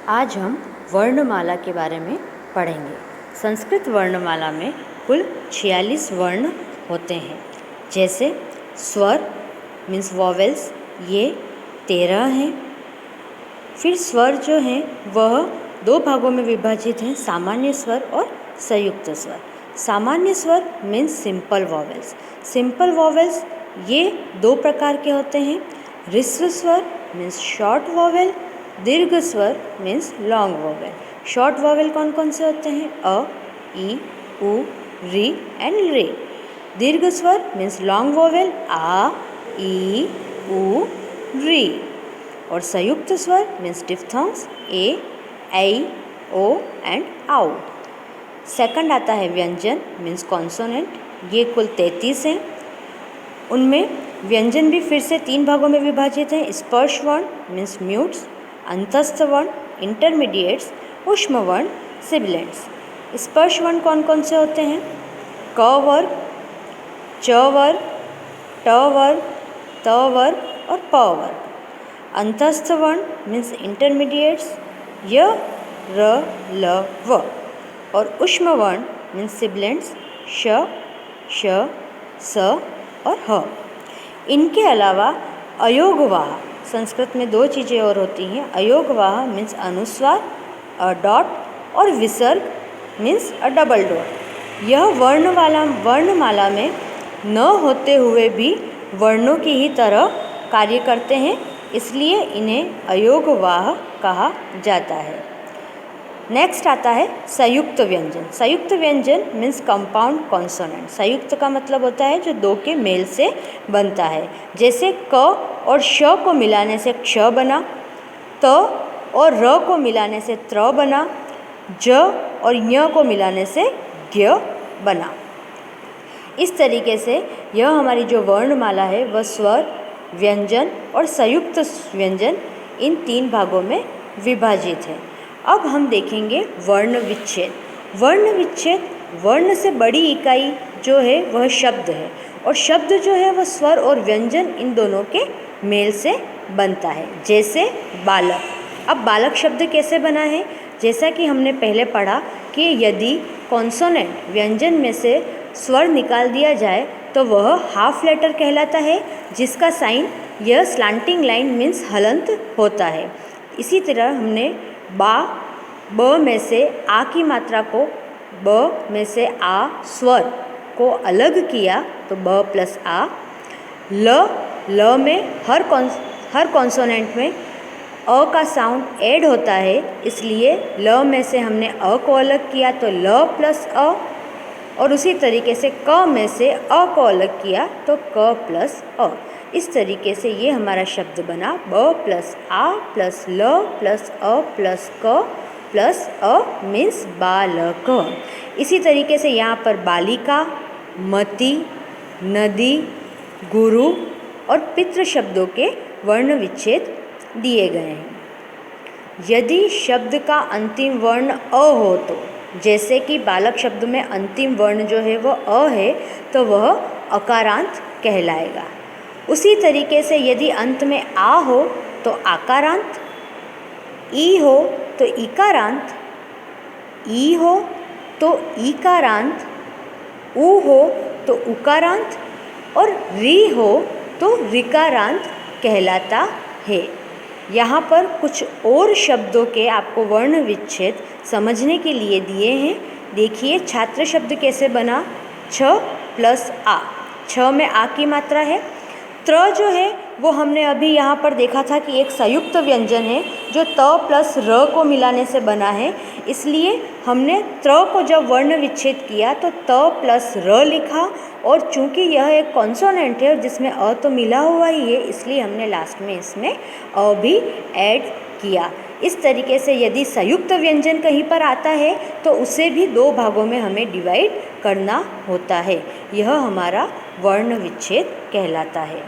आज हम वर्णमाला के बारे में पढ़ेंगे। संस्कृत वर्णमाला में कुल 46 वर्ण होते हैं। जैसे स्वर मीन्स वॉवेल्स, ये 13 हैं। फिर स्वर जो हैं वह दो भागों में विभाजित हैं, सामान्य स्वर और संयुक्त स्वर। सामान्य स्वर means simple vowels. Simple vowels ये दो प्रकार के होते हैं। ह्रस्व स्वर मीन्स शॉर्ट वॉवेल, दीर्घ स्वर means long vowel. Short vowel कौन कौन से होते हैं? अ, ई, उ, री एंड रे। दीर्घ स्वर मीन्स लॉन्ग वॉवेल आ, ई, उ, री। और संयुक्त स्वर मीन्स डिफ्थॉन्ग्स ए, ऐ, ओ एंड आउ। सेकंड आता है व्यंजन मीन्स कॉन्सोनेंट, ये कुल 33 हैं। उनमें व्यंजन भी फिर से 3 भागों में विभाजित हैं। स्पर्श वर्ण मीन्स म्यूट्स, अंतस्थ वर्ण इंटरमीडिएट्स, ऊष्म वर्ण सिबिलेंट्स। स्पर्श वर्ण कौन कौन से होते हैं? क वर्ग, च वर्ग, ट वर्ग, त वर्ग और प वर्ग। अंतस्थ वर्ण मीन्स इंटरमीडिएट्स य, र, ल, व। और ऊष्म वर्ण मीन्स सिबिलेंट्स श, श, स और ह। इनके अलावा अयोगवाह, संस्कृत में 2 चीज़ें और होती हैं। अयोगवाह मीन्स अनुस्वार अ डॉट और विसर्ग मीन्स अ डबल डॉट। यह वर्णमाला में न होते हुए भी वर्णों की ही तरह कार्य करते हैं, इसलिए इन्हें अयोगवाह कहा जाता है। नेक्स्ट आता है संयुक्त व्यंजन। संयुक्त व्यंजन मीन्स कंपाउंड कॉन्सोनेंट। संयुक्त का मतलब होता है जो 2 के मेल से बनता है। जैसे क और श को मिलाने से क्ष बना, त और र को मिलाने से त्र बना, ज और ञ को मिलाने से ज्ञ बना। इस तरीके से यह हमारी जो वर्णमाला है वह स्वर, व्यंजन और संयुक्त व्यंजन इन 3 भागों में विभाजित है। अब हम देखेंगे वर्ण विच्छेद। वर्ण विच्छेद, वर्ण से बड़ी इकाई जो है वह शब्द है, और शब्द जो है वह स्वर और व्यंजन इन दोनों के मेल से बनता है। जैसे बालक। अब बालक शब्द कैसे बना है? जैसा कि हमने पहले पढ़ा कि यदि कॉन्सोनेंट व्यंजन में से स्वर निकाल दिया जाए तो वह हाफ लेटर कहलाता है, जिसका साइन यह स्लांटिंग लाइन मीन्स हलंत होता है। इसी तरह हमने ब में से आ की मात्रा को, ब में से आ स्वर को अलग किया तो ब प्लस आ। ल में हर कॉन्सोनेंट में अ का साउंड ऐड होता है, इसलिए ल में से हमने अ को अलग किया तो ल प्लस अ। और उसी तरीके से क में से अ को अलग किया तो क प्लस अ। इस तरीके से ये हमारा शब्द बना ब प्लस आ प्लस ल प्लस अ प्लस क प्लस अ मीन्स बालक। इसी तरीके से यहाँ पर बालिका, मति, नदी, गुरु और पितृ शब्दों के वर्ण विच्छेद दिए गए हैं। यदि शब्द का अंतिम वर्ण अ हो तो, जैसे कि बालक शब्द में अंतिम वर्ण जो है वह अ है, तो वह अकारांत कहलाएगा। उसी तरीके से यदि अंत में आ हो तो आकारांत, ई हो तो इकारांत, ई हो तो ईकारांत, उ हो तो उकारांत और री हो तो ऋकारांत कहलाता है। यहाँ पर कुछ और शब्दों के आपको वर्ण विच्छेद समझने के लिए दिए हैं। देखिए छात्र शब्द कैसे बना? छ प्लस आ, छ में आ की मात्रा है। त्र जो है वो हमने अभी यहाँ पर देखा था कि एक संयुक्त व्यंजन है जो त प्लस र को मिलाने से बना है, इसलिए हमने त्र को जब वर्ण विच्छेद किया तो त प्लस र लिखा, और चूंकि यह एक कॉन्सोनेंट है जिसमें अ तो मिला हुआ ही है, इसलिए हमने लास्ट में इसमें अ भी ऐड किया। इस तरीके से यदि संयुक्त व्यंजन कहीं पर आता है तो उसे भी 2 भागों में हमें डिवाइड करना होता है। यह हमारा वर्ण विच्छेद कहलाता है।